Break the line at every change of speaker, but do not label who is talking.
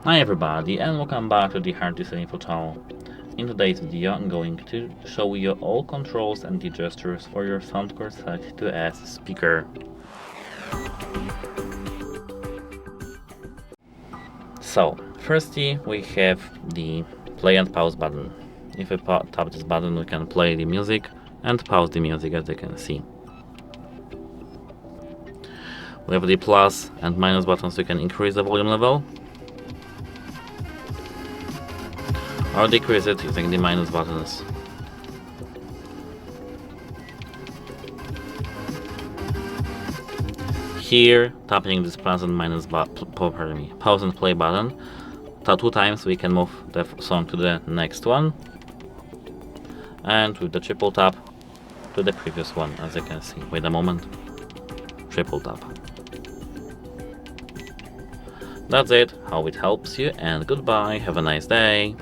Hi everybody and welcome back to the Hard Disk Info channel. In today's video I'm going to show you all controls and the gestures for your SOUNDCORE Select 2S speaker. So, firstly we have the play and pause button. If we tap this button we can play the music and pause the music, as you can see. We have the plus and minus buttons, so you can increase the volume level or decrease it using the minus buttons. Here, tapping this plus and minus pause and play button, 2 times we can move the song to the next one, and with the triple tap to the previous one, as you can see. Wait a moment, triple tap. That's it, how it helps you, and goodbye, have a nice day.